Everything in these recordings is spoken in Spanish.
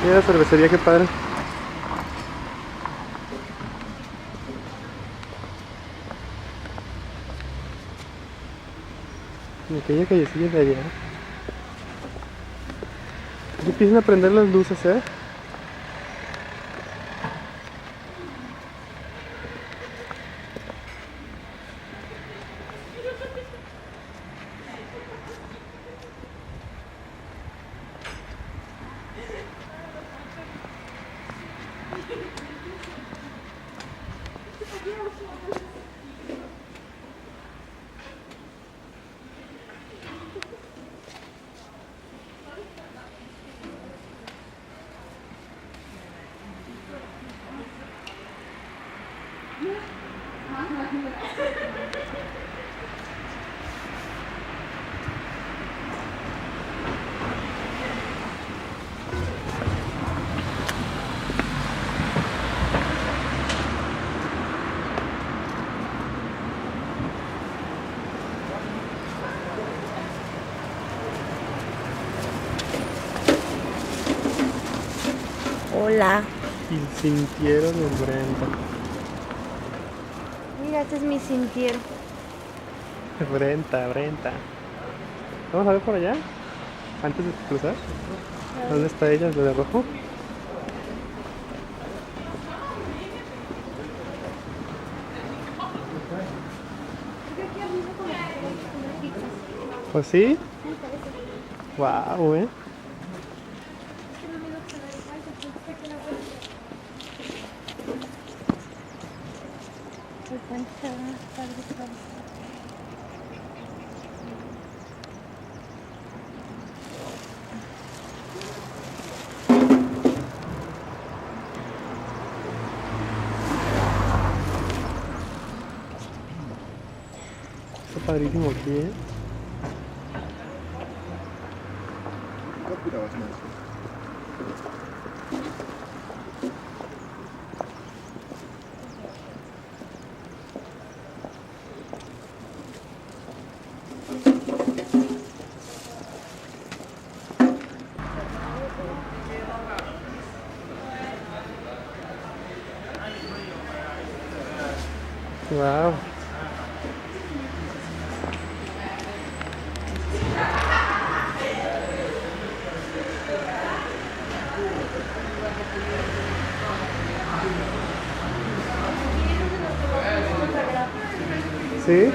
Mira la cervecería, qué padre. En aquella callecilla de allá. Ya empiezan a prender las luces, ¿eh? Hola. El cintiero de Brenda. Mira, este es mi cintiero. Brenda. Vamos a ver por allá. Antes de cruzar. ¿Dónde está ella? ¿La de rojo? Pues sí. Wow, Está padrísimo aquí, Wow. ¿Sí?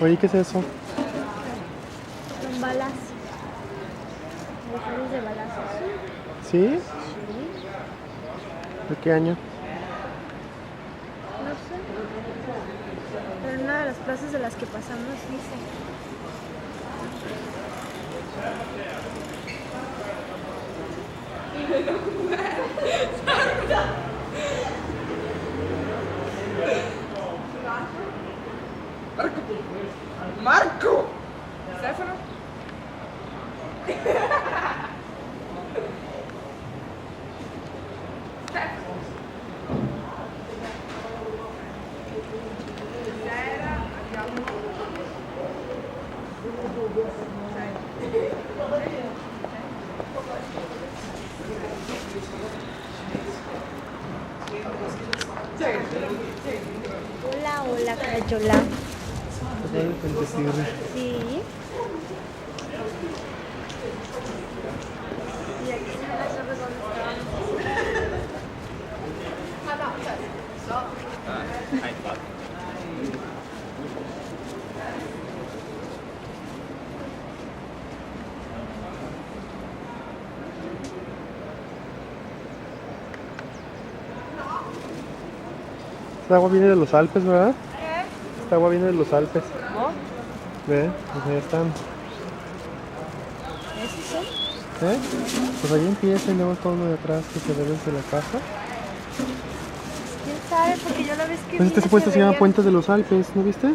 Oye, ¿qué es eso? Son balas. Agujeros de balazos. ¿Sí? Sí. ¿De qué año? No sé. Pero en una de las plazas de las que pasamos dice. Marco! Stefano? Hola, hola, Crayola. Sí. Y aquí se me la torre donde estábamos. Esta agua viene de los Alpes, ¿verdad? Esta agua viene de los Alpes. ¿Oh? Ve, pues ahí están. ¿Esos son? ¿Eh? Pues ahí empieza y luego todo lo de atrás que se ve desde la casa. ¿Quién sabe? Porque yo la vez que Pues este vine puesto se llama veía- Puente de los Alpes, ¿no viste?